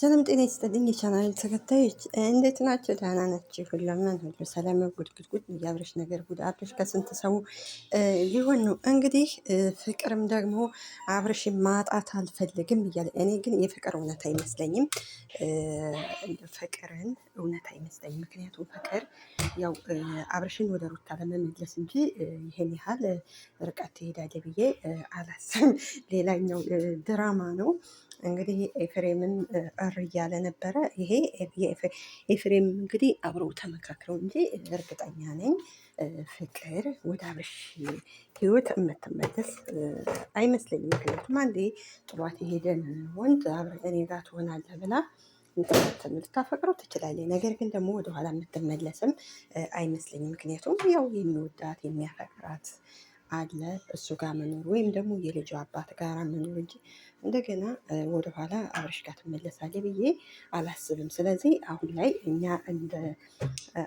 ሰላም ጤና ይስጥልኝ የቻናል ተከታዮች እንዴት ናቸው? ደህና ናቸው? ሁሉምን ሁሉ ሰላም ጉድ የአብረሽ ነገር ጉድ አብረሽ ከስንት ሰው ሊሆን ነው እንግዲህ ፍቅርም ደግሞ አብረሽን ማጣት አልፈልግም እያለ እኔ ግን የፍቅር እውነት አይመስለኝም። ፍቅርን እውነት አይመስለኝም። ምክንያቱም ፍቅር ያው አብረሽን ወደ ሩታ ለመመለስ እንጂ ይሄን ያህል ርቀት ትሄዳለ ብዬ አላስብም። ሌላኛው ድራማ ነው። እንግዲህ ኤፍሬምን እር እያለ ነበረ። ይሄ ኤፍሬም እንግዲህ አብረው ተመካክረው እንጂ እርግጠኛ ነኝ ፍቅር ወደ አብርሽ ህይወት የምትመለስ አይመስለኝም። ምክንያቱም አንዴ ጥሏት የሄደን ወንድ እኔ ጋር ትሆናለህ ብላ ልታፈቅረው ትችላለች። ነገር ግን ደግሞ ወደኋላ የምትመለስም አይመስለኝም። ምክንያቱም ያው የሚወዳት የሚያፈቅራት አለ እሱ ጋር መኖር ወይም ደግሞ የልጁ አባት ጋር መኖር እንጂ እንደገና ወደኋላ አብርሽ ጋር ትመለሳለች ብዬ አላስብም። ስለዚህ አሁን ላይ እኛ እንደ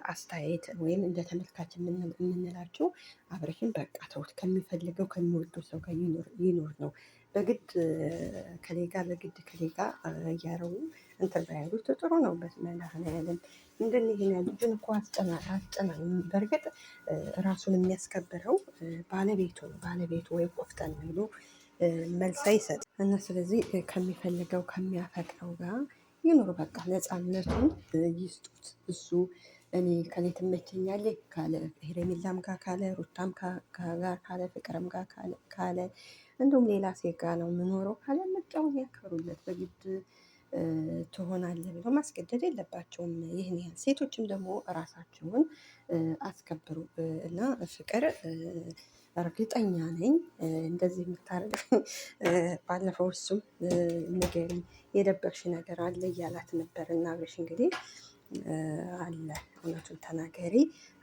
አስተያየት ወይም እንደ ተመልካች የምንላቸው አብርሽን በቃ ተውት፣ ከሚፈልገው ከሚወደው ሰው ጋር ይኖር ነው። በግድ ከሌጋ በግድ ከሌጋ እያረቡ እንትን ባያሉት ጥሩ ነው። በመድኃኒዓለም ምንድን ይሄን ልጁን እኮ አስጨና በእርግጥ ራሱን የሚያስከብረው ባለቤቱ ነው። ባለቤቱ ወይ ቆፍጠን ብሎ መልስ አይሰጥ እና ስለዚህ ከሚፈልገው ከሚያፈቅረው ጋር ይኑር። በቃ ነፃነቱን ይስጡት። እሱ እኔ ከኔ ትመቸኛለች ካለ ሄረሚላም ጋር ካለ ሩታም ጋር ካለ ፍቅርም ጋር ካለ እንዲሁም ሌላ ሴት ጋር ነው የምኖረው ካለ ምርጫውን ያክብሩለት። በግድ ትሆናለህ ብለው ማስገደድ የለባቸውም። ይህን ያህል ሴቶችም ደግሞ እራሳቸውን አስከብሩ እና ፍቅር እርግጠኛ ነኝ እንደዚህ የምታደርግ ባለፈው እሱም ንገሪኝ የደበቅሽ ነገር አለ እያላት ነበር። እና አብርሽ እንግዲህ አለ እውነቱን ተናገሪ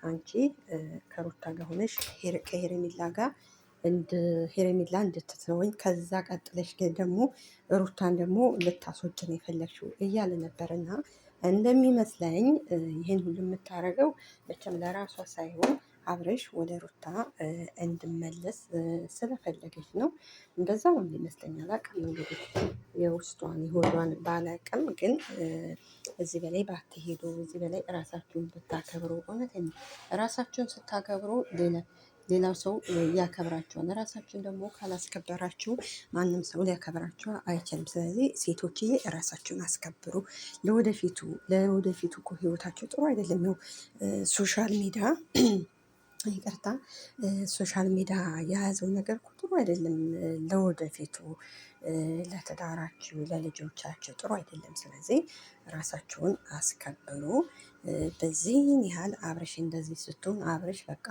አንቺ ከሩታ ጋር ሆነሽ ከሄረሚላ ጋር ሄረሚላ እንድትተወኝ ከዛ ቀጥለሽ ደግሞ ሩታን ደግሞ ልታስወጭን የፈለግሽው እያለ ነበር። እና እንደሚመስለኝ ይህን ሁሉ የምታደርገው መቼም ለራሷ ሳይሆን አብርሽ ወደ ሩታ እንድመለስ ስለፈለገች ነው። እንደዛ ነው የሚመስለኝ። አላውቅም እንግዲህ የውስጧን የሆዷን ባላውቅም፣ ግን እዚህ በላይ ባትሄዱ፣ እዚህ በላይ እራሳችሁን ብታከብሩ። እውነት እራሳችሁን ስታከብሩ ሌላው ሰው ያከብራቸዋል። ራሳችን ደግሞ ካላስከበራችሁ ማንም ሰው ሊያከብራችሁ አይችልም። ስለዚህ ሴቶችዬ ራሳችሁን አስከብሩ። ለወደፊቱ እኮ ህይወታቸው ጥሩ አይደለም። ያው ሶሻል ሚዲያ ይቅርታ ሶሻል ሚዲያ የያዘው ነገር እኮ ጥሩ አይደለም። ለወደፊቱ ለትዳራችሁ ለልጆቻችሁ ጥሩ አይደለም። ስለዚህ ራሳችሁን አስከብሩ። በዚህን ያህል አብርሽ እንደዚህ ስትሆን አብርሽ በቃ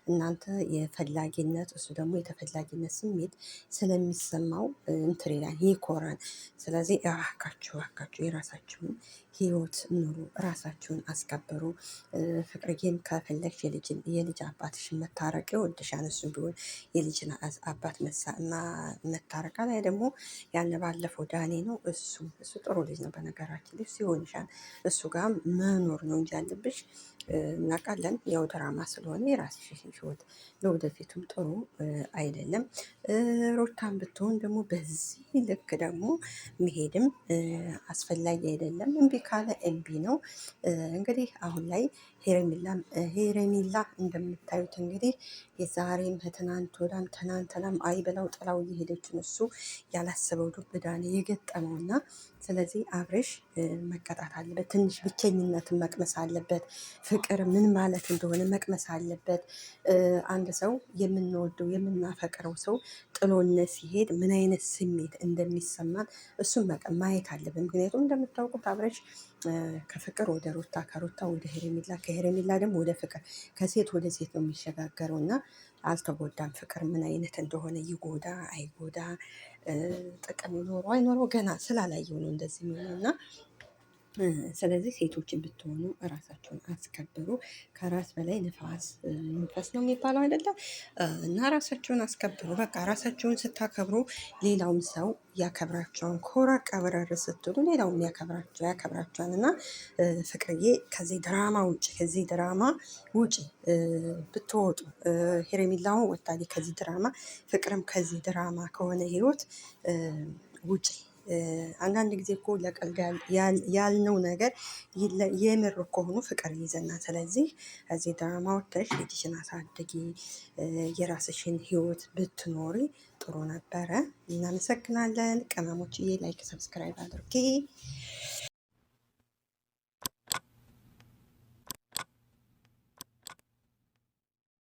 እናንተ የፈላጊነት እሱ ደግሞ የተፈላጊነት ስሜት ስለሚሰማው እንትን ይላል ይኮራል። ስለዚህ እባካችሁ የራሳችሁን ህይወት ኑሩ፣ ራሳችሁን አስከብሩ። ፍቅርዬን ከፈለግሽ የልጅ አባትሽን መታረቅ ይወድሻል። እሱ ቢሆን የልጅን አባት መታረቅ ላይ ደግሞ ያን ባለፈው ዳኔ ነው እሱ ጥሩ ልጅ ነው። በነገራችን ልጅ ሲሆንሻል እሱ ጋር መኖር ነው እንጂ ያለብሽ እናውቃለን። ያው ድራማ ስለሆነ የራስሽ ህይወት ለወደፊቱም ጥሩ አይደለም። ሩታን ብትሆን ደግሞ በዚህ ልክ ደግሞ መሄድም አስፈላጊ አይደለም። እምቢ ካለ እምቢ ነው። እንግዲህ አሁን ላይ ሄረሚላ እንደምታዩት እንግዲህ የዛሬም ከትናንት ወዳም ትናንትናም አይበላው ጥላው እየሄደችን እሱ ያላሰበው ዱብ እዳ ነው የገጠመውና ስለዚህ አብርሽ መቀጣት አለበት። ትንሽ ብቸኝነትን መቅመስ አለበት። ፍቅር ምን ማለት እንደሆነ መቅመስ አለበት። አንድ ሰው የምንወደው የምናፈቅረው ሰው ጥሎን ሲሄድ ምን አይነት ስሜት እንደሚሰማን እሱን ማየት አለብን። ምክንያቱም እንደምታውቁት አብርሽ ከፍቅር ወደ ሩታ፣ ከሩታ ወደ ሄረሚላ፣ ከሄረሚላ ደግሞ ወደ ፍቅር፣ ከሴት ወደ ሴት ነው የሚሸጋገረው እና አልተጎዳም። ፍቅር ምን አይነት እንደሆነ ይጎዳ አይጎዳ፣ ጥቅም ይኖረው አይኖረው ገና ስላላየው ነው እንደዚህ የሚሆነው እና ስለዚህ ሴቶችን ብትሆኑ እራሳቸውን አስከብሩ። ከራስ በላይ ንፋስ ነው የሚባለው አይደለም? እና ራሳቸውን አስከብሩ። በቃ ራሳቸውን ስታከብሩ ሌላውም ሰው ያከብራቸውን። ኮራ ቀብረር ስትሉ ሌላውም ያከብራቸዋል። እና ፍቅርዬ ከዚህ ድራማ ውጪ ብትወጡ። ሄረሚላውን ወጣሊ ከዚህ ድራማ፣ ፍቅርም ከዚህ ድራማ ከሆነ ህይወት ውጪ አንዳንድ ጊዜ እኮ ለቀልድ ያልነው ነገር የምር ከሆኑ ፍቅር ይዘና። ስለዚህ እዚህ ድራማ ወጥተሽ ልጅሽን አሳድጊ፣ የራስሽን ህይወት ብትኖሪ ጥሩ ነበረ። እናመሰግናለን። ቅመሞችዬ ላይክ ሰብስክራይብ አድርጊ።